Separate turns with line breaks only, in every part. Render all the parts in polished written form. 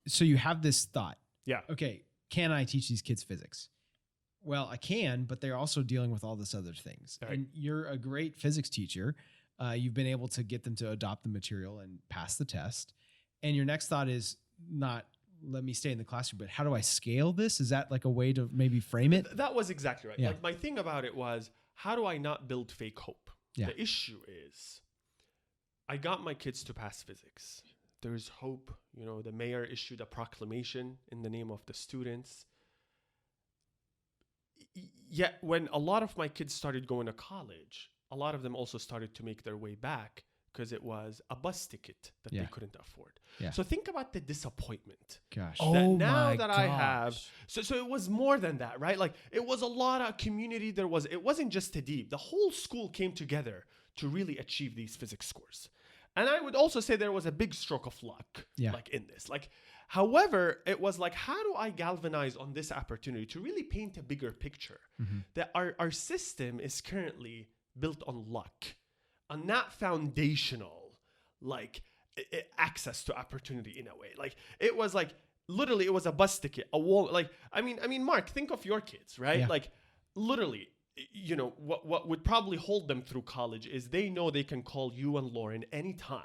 so you have this thought.
Yeah.
Okay, can I teach these kids physics? Well, I can, but they're also dealing with all this other things.
Right.
And you're a great physics teacher. You've been able to get them to adopt the material and pass the test. And your next thought is not, let me stay in the classroom, but how do I scale this? Is that like a way to maybe frame it?
That was exactly right.
Yeah.
Like my thing about it was, how do I not build fake hope?
Yeah.
The issue is, I got my kids to pass physics. There's hope. You know, the mayor issued a proclamation in the name of the students. Yet when a lot of my kids started going to college, a lot of them also started to make their way back because it was a bus ticket that they couldn't afford.
Yeah.
So think about the disappointment.
Gosh.
I have. So it was more than that, right? Like it was a lot of community. It wasn't just Adeeb. The whole school came together to really achieve these physics scores. And I would also say there was a big stroke of luck, like in this. Like, however, it was like, how do I galvanize on this opportunity to really paint a bigger picture? That our system is currently built on luck, on not foundational, like access to opportunity in a way. Like it was like, literally it was a bus ticket, a wall. Like, I mean, Mark, think of your kids, right?
Yeah.
Like literally, you know, what would probably hold them through college is they know they can call you and Lauren anytime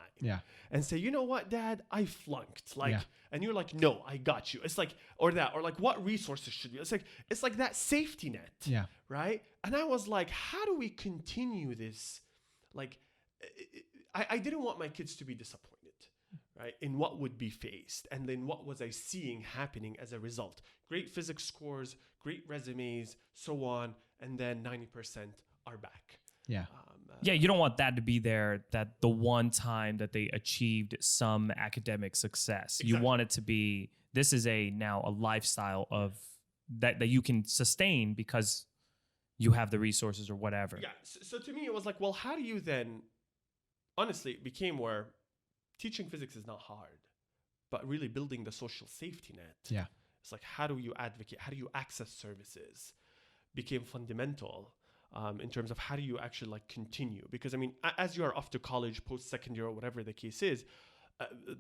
and say, you know what, Dad, I flunked. Like, and you're like, no, I got you. It's like, or like, what resources should we? It's like that safety net.
Yeah.
Right. And I was like, how do we continue this? Like, I didn't want my kids to be disappointed, right, in what would be faced. And then what was I seeing happening as a result? Great physics scores, great resumes, so on. And then 90% are back.
Yeah.
Yeah, you don't want that to be there, that the one time that they achieved some academic success.
Exactly.
You want it to be, this is now a lifestyle of that you can sustain because you have the resources or whatever.
Yeah. So to me, it was like, well, how do you then, honestly, it became where teaching physics is not hard, but really building the social safety net.
Yeah.
It's like, how do you advocate? How do you access services? Became fundamental in terms of how do you actually like continue? Because I mean, as you are off to college, post-secondary or whatever the case is,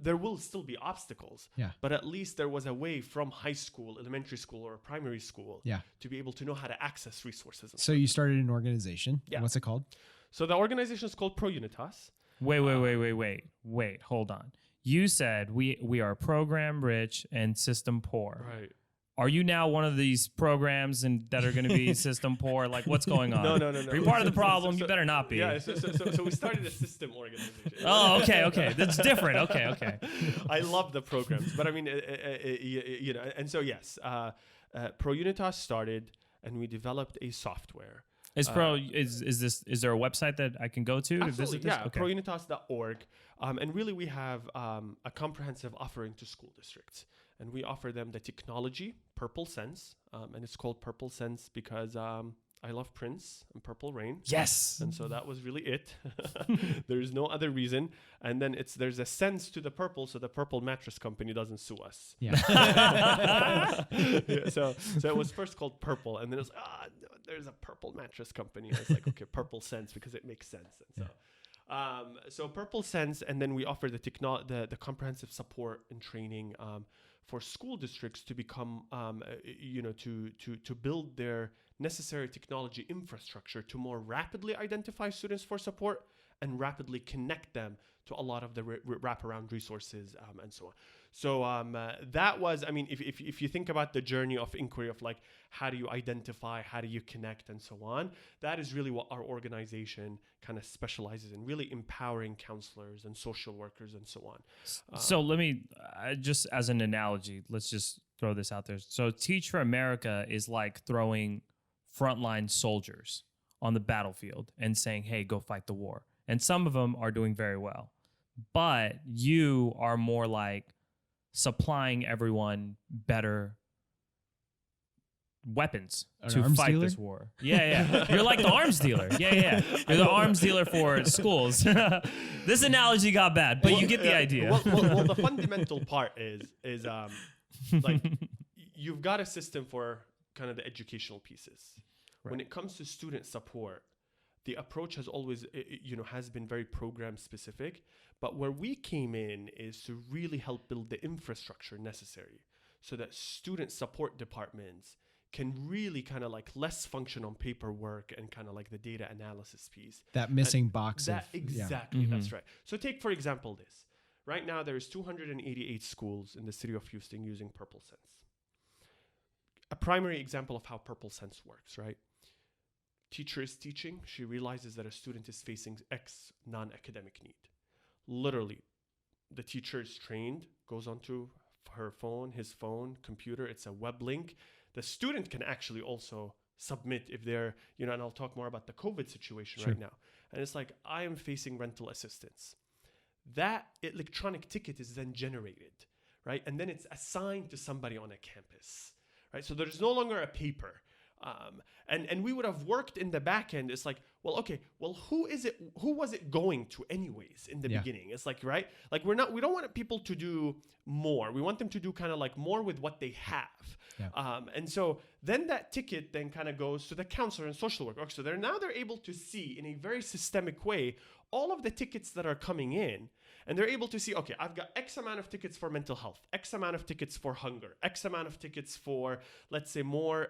there will still be obstacles.
Yeah.
But at least there was a way from high school, elementary school, or primary school to be able to know how to access resources.
So you started an organization.
Yeah.
What's it called?
So the organization is called ProUnitas.
Wait, hold on. You said we are program rich and system poor.
Right.
Are you now one of these programs that are going to be system poor? Like, what's going on?
No.
Are you part of the problem? You better not be.
Yeah, so we started a system organization.
Oh, okay. That's different. Okay.
I love the programs, but I mean, you know, and so yes, ProUnitas started, and we developed a software.
Is there a website that I can go to visit this?
Yeah, ProUnitas.org. And really we have a comprehensive offering to school districts. And we offer them the technology, PurpleSENSE. And it's called PurpleSENSE because I love Prince and Purple Rain.
Yes.
And so that was really it. There's no other reason. And then there's a sense to the purple, so the purple mattress company doesn't sue us.
Yeah.
So it was first called Purple, and then it was there's a purple mattress company. I was like, okay, PurpleSENSE because it makes sense. And so PurpleSENSE, and then we offer the comprehensive support and training for school districts to become to build their necessary technology infrastructure to more rapidly identify students for support and rapidly connect them to a lot of the wraparound resources and so on. So that was, I mean, if you think about the journey of inquiry of like, how do you identify, how do you connect and so on, that is really what our organization kind of specializes in, really empowering counselors and social workers and so on.
So let me, just as an analogy, let's just throw this out there. So Teach for America is like throwing frontline soldiers on the battlefield and saying, hey, go fight the war. And some of them are doing very well. But you are more like supplying everyone better weapons to fight this war. Yeah. You're like the arms dealer. Yeah. You're the arms dealer for schools. This analogy got bad, but you get the idea.
Well, the fundamental part is like you've got a system for kind of the educational pieces. Right. When it comes to student support, the approach has always, has been very program specific. But where we came in is to really help build the infrastructure necessary so that student support departments can really kind of like less function on paperwork and kind of like the data analysis piece.
That missing box.
Exactly, that's right. So take, for example, this. Right now, there's 288 schools in the city of Houston using PurpleSense. A primary example of how PurpleSense works, right? Teacher is teaching. She realizes that a student is facing X non-academic need. Literally, the teacher is trained, goes onto her phone, his phone, computer. It's a web link. The student can actually also submit if they're, and I'll talk more about the COVID situation right now. And it's like, I am facing rental assistance. That electronic ticket is then generated, right? And then it's assigned to somebody on a campus, right? So there's no longer a paper. And we would have worked in the back end. It's like, who was it going to anyways in the beginning? It's like, right? Like we don't want people to do more. We want them to do kind of like more with what they have. Yeah. And so then that ticket then kind of goes to the counselor and social worker. So they're able to see in a very systemic way all of the tickets that are coming in. And they're able to see, okay, I've got X amount of tickets for mental health, X amount of tickets for hunger, X amount of tickets for, let's say, more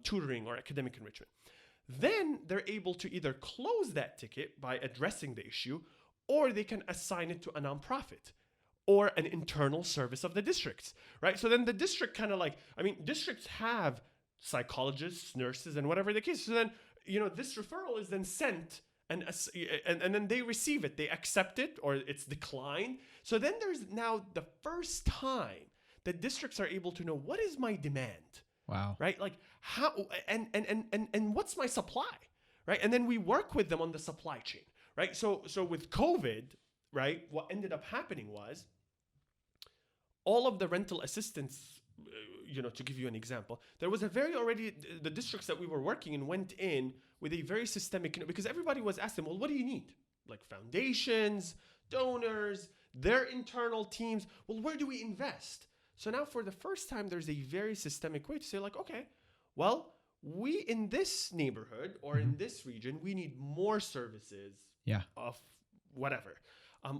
tutoring or academic enrichment. Then they're able to either close that ticket by addressing the issue, or they can assign it to a nonprofit or an internal service of the districts, right? So then the district districts have psychologists, nurses, and whatever the case. So then, this referral is then sent and then they receive it, they accept it, or it's declined. So then there's now the first time that districts are able to know, what is my demand?
Wow.
Right? Like how and what's my supply? Right? And then we work with them on the supply chain. Right? So with COVID, right, what ended up happening was all of the rental assistance, to give you an example, there was the districts that we were working in went in with a very systemic, because everybody was asking, well, what do you need? Like foundations, donors, their internal teams. Well, where do we invest? So now for the first time, there's a very systemic way to say like, okay, well, we in this neighborhood or in this region, we need more services of whatever.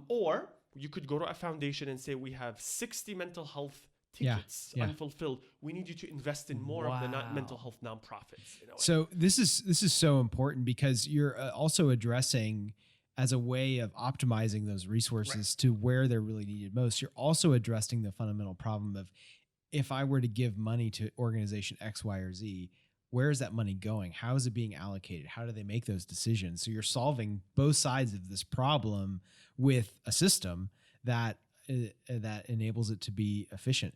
Or you could go to a foundation and say, we have 60 mental health tickets unfulfilled. We need you to invest in more of the mental health nonprofits.
So this is so important because you're also addressing, as a way of optimizing those resources to where they're really needed most. You're also addressing the fundamental problem of, if I were to give money to organization X, Y, or Z, where is that money going? How is it being allocated? How do they make those decisions? So you're solving both sides of this problem with a system that enables it to be efficient.